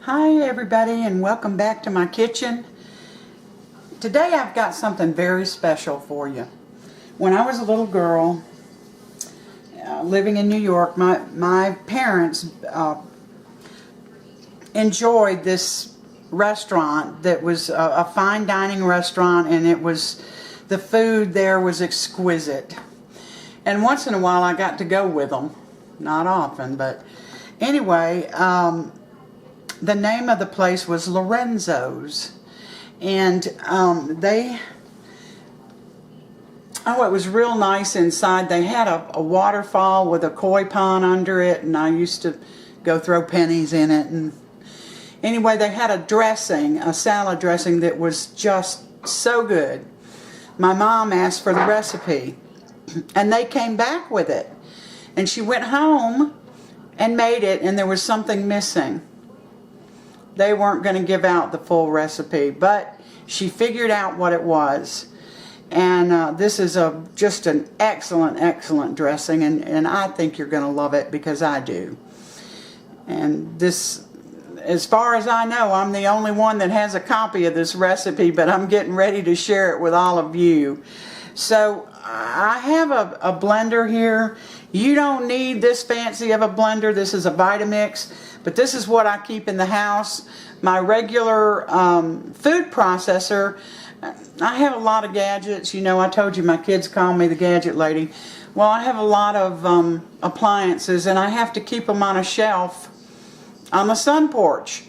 Hi everybody, and welcome back to my kitchen. Today I've got something very special for you. When I was a little girl living in New York, my parents enjoyed this restaurant that was a fine dining restaurant, and the food there was exquisite. And once in a while I got to go with them. Not often, but anyway, the name of the place was Lorenzo's, and it was real nice inside. They had a waterfall with a koi pond under it, and I used to go throw pennies in it. And anyway, they had a salad dressing that was just so good. My mom asked for the recipe, and they came back with it, and she went home and made it, and there was something missing. They weren't going to give out the full recipe, but she figured out what it was. And this is just an excellent dressing, and I think you're going to love it because I do. And this, as far as I know, I'm the only one that has a copy of this recipe, but I'm getting ready to share it with all of you. So I have a blender here. You don't need this fancy of a blender. This is a Vitamix, but this is what I keep in the house. My regular food processor, I have a lot of gadgets. You know, I told you my kids call me the gadget lady. Well, I have a lot of appliances, and I have to keep them on a shelf on the sun porch.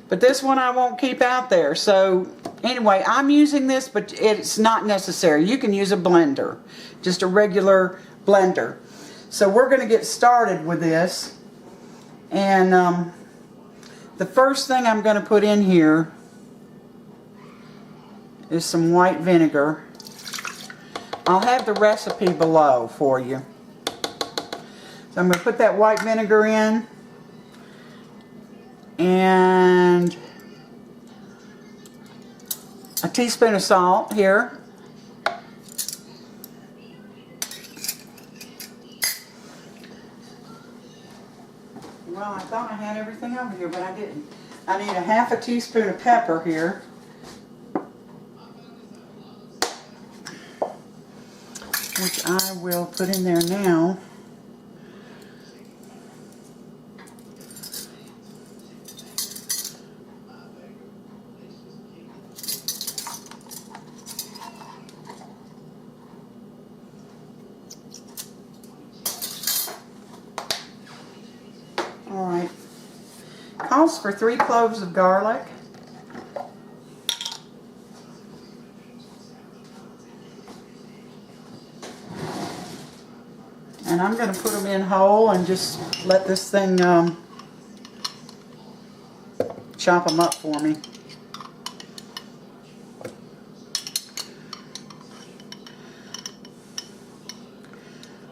But this one I won't keep out there. So anyway, I'm using this, but it's not necessary. You can use a blender, just a regular blender. So we're going to get started with this. And the first thing I'm going to put in here is some white vinegar. I'll have the recipe below for you. So I'm going to put that white vinegar in. And a teaspoon of salt here. Well, I thought I had everything over here, but I didn't. I need a half a teaspoon of pepper here. Which I will put in there now. Alright, calls for 3 cloves of garlic, and I'm going to put them in whole and just let this thing chop them up for me.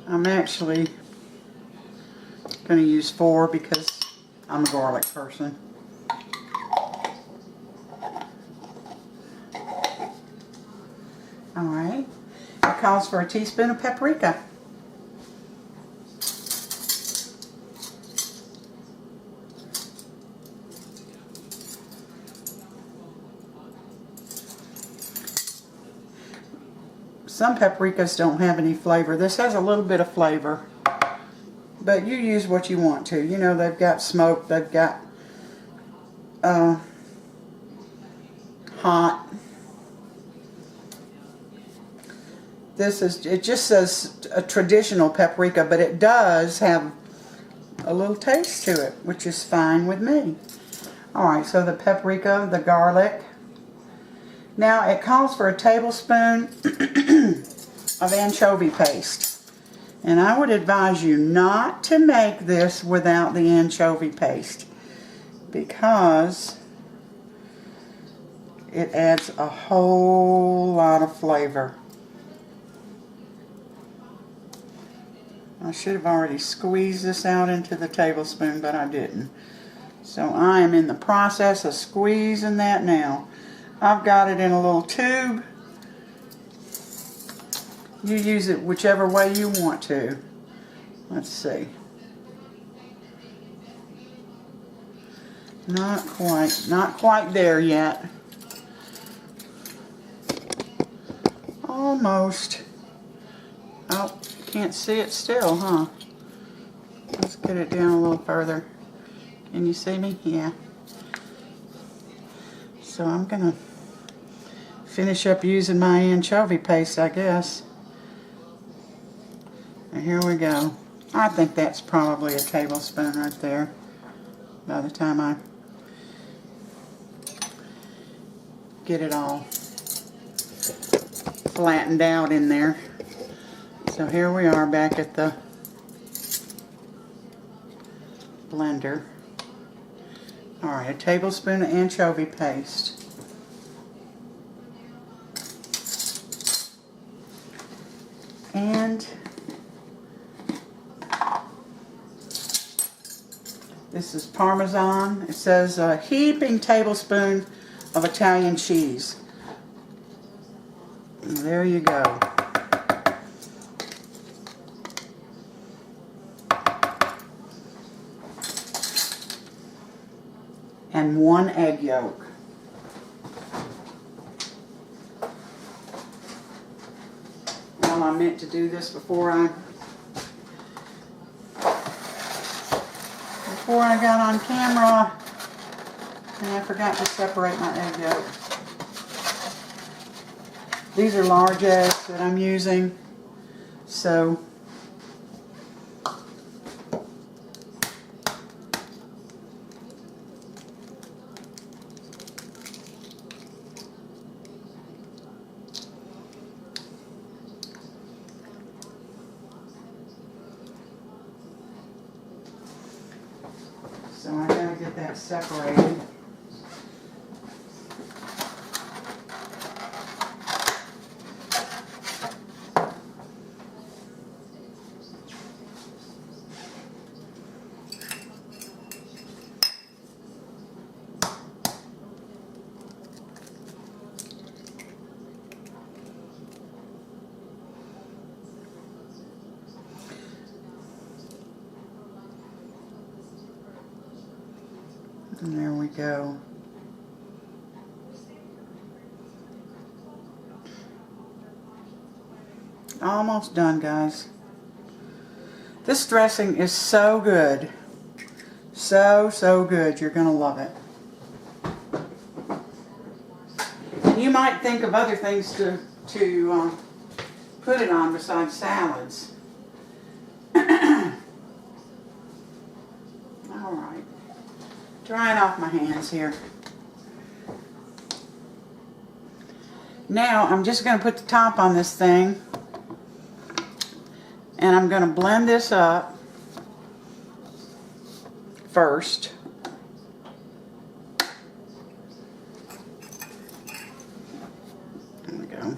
I'm actually going to use 4 because I'm a garlic person. Alright, it calls for a teaspoon of paprika. Some paprikas don't have any flavor. This has a little bit of flavor. But you use what you want to. You know, they've got smoke, they've got hot. It just says a traditional paprika, but it does have a little taste to it, which is fine with me. Alright, so the paprika, the garlic. Now it calls for a tablespoon of anchovy paste. And I would advise you not to make this without the anchovy paste, because it adds a whole lot of flavor. I should have already squeezed this out into the tablespoon, but I didn't. So I am in the process of squeezing that now. I've got it in a little tube. You use it whichever way you want to. Let's see. Not quite there yet. Almost. Oh, can't see it still, huh? Let's get it down a little further. Can you see me? Yeah. So I'm gonna finish up using my anchovy paste, I guess. And here we go. I think that's probably a tablespoon right there by the time I get it all flattened out in there. So here we are back at the blender. Alright, a tablespoon of anchovy paste. And this is Parmesan. It says a heaping tablespoon of Italian cheese. And there you go. And 1 egg yolk. Well, I meant to do this before I got on camera, and I forgot to separate my egg yolk. These are large eggs that I'm using, so I gotta get that separated. And there we go. Almost done, guys. This dressing is so good. So good. You're going to love it. And you might think of other things to put it on besides salads. Alright. Drying off my hands here. Now I'm just going to put the top on this thing, and I'm going to blend this up first. There we go.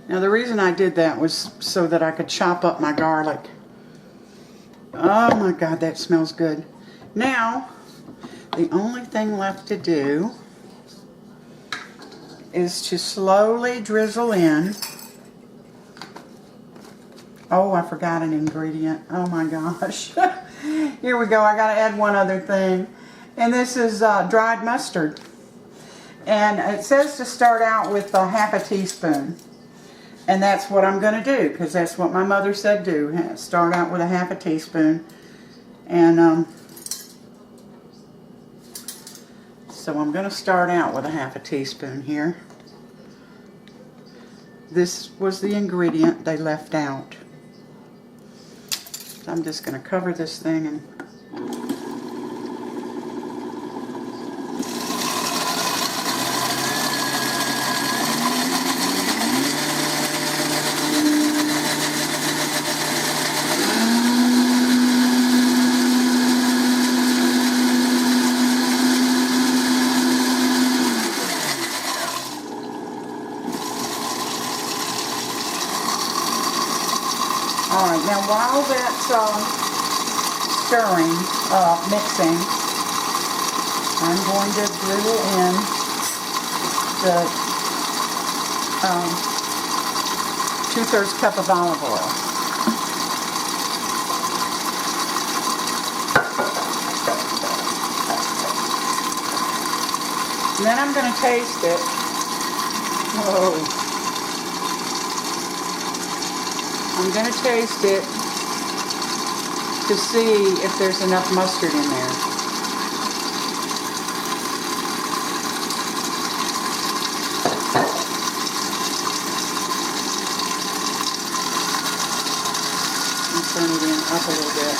Now the reason I did that was so that I could chop up my garlic. Oh my God, that smells good. Now, the only thing left to do is to slowly drizzle in. Oh, I forgot an ingredient. Oh my gosh. Here we go. I got to add one other thing. And this is dried mustard. And it says to start out with half a teaspoon. And that's what I'm going to do, because that's what my mother said do. Start out with half a teaspoon. And so I'm going to start out with half a teaspoon here. This was the ingredient they left out. So I'm just going to cover this thing and while that's stirring, mixing, I'm going to drizzle in the 2/3 cup of olive oil. And then I'm going to taste it. Whoa. I'm going to taste it to see if there's enough mustard in there. And turn it in up a little bit.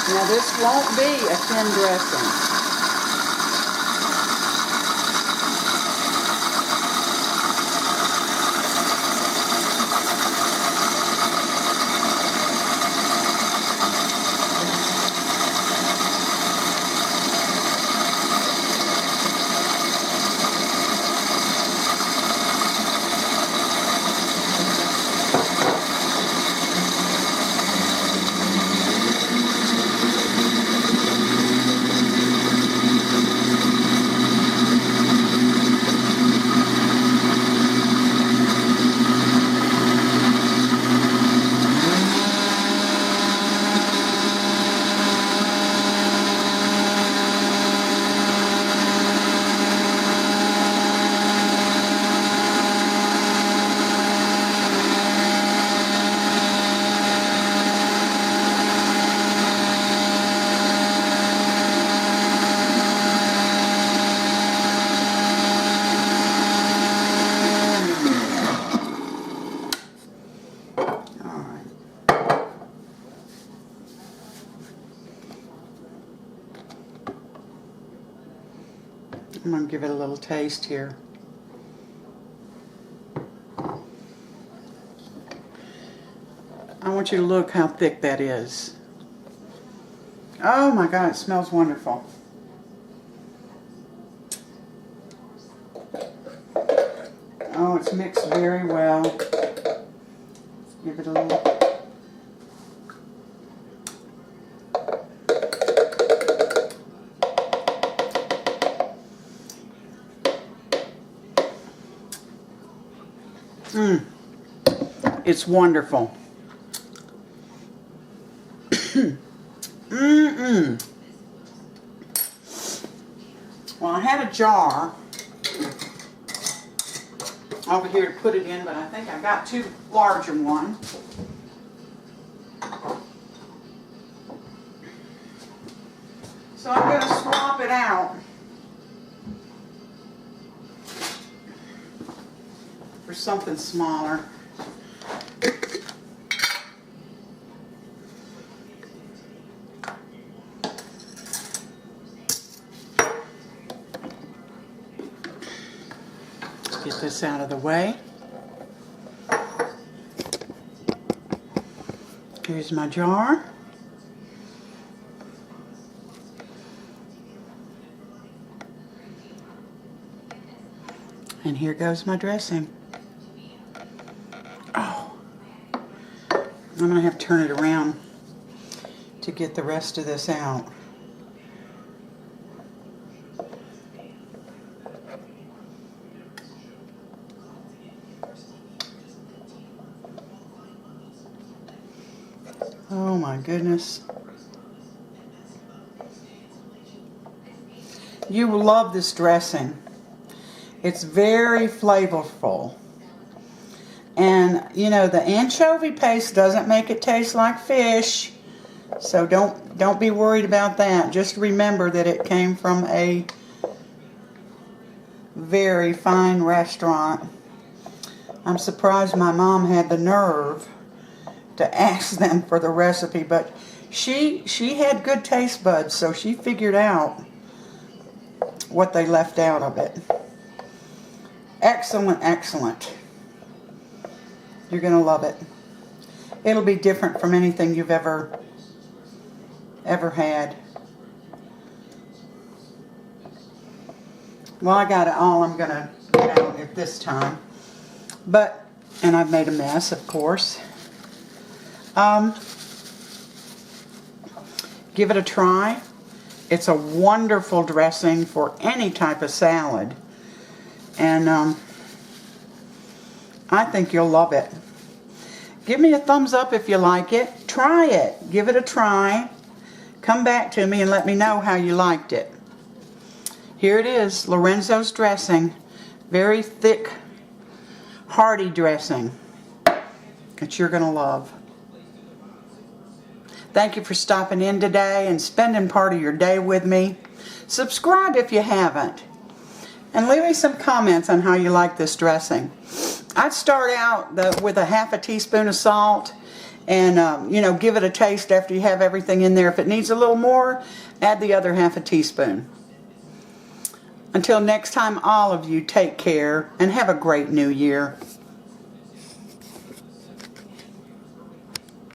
Now this won't be a thin dressing. I'm going to give it a little taste here. I want you to look how thick that is. Oh my God, it smells wonderful. Oh, it's mixed very well. Give it a little. It's wonderful. Well, I had a jar over here to put it in, but I think I got too large a one. So I'm going to swap it out for something smaller. Get this out of the way. Here's my jar. And here goes my dressing. Oh, I'm going to have to turn it around to get the rest of this out. Oh my goodness. You will love this dressing. It's very flavorful. And you know, the anchovy paste doesn't make it taste like fish. So don't be worried about that. Just remember that it came from a very fine restaurant. I'm surprised my mom had the nerve to ask them for the recipe, but she had good taste buds, so she figured out what they left out of it. Excellent, excellent. You're gonna love it. It'll be different from anything you've ever had. Well, I got it all I'm gonna get out at this time, but And I've made a mess, of course. Give it a try. It's a wonderful dressing for any type of salad. And I think you'll love it. Give me a thumbs up if you like it. Try it. Give it a try. Come back to me and let me know how you liked it. Here it is, Lorenzo's dressing. Very thick, hearty dressing that you're going to love. Thank you for stopping in today and spending part of your day with me. Subscribe if you haven't. And leave me some comments on how you like this dressing. I'd start out with a half a teaspoon of salt and, you know, give it a taste after you have everything in there. If it needs a little more, add the other half a teaspoon. Until next time, all of you take care and have a great new year.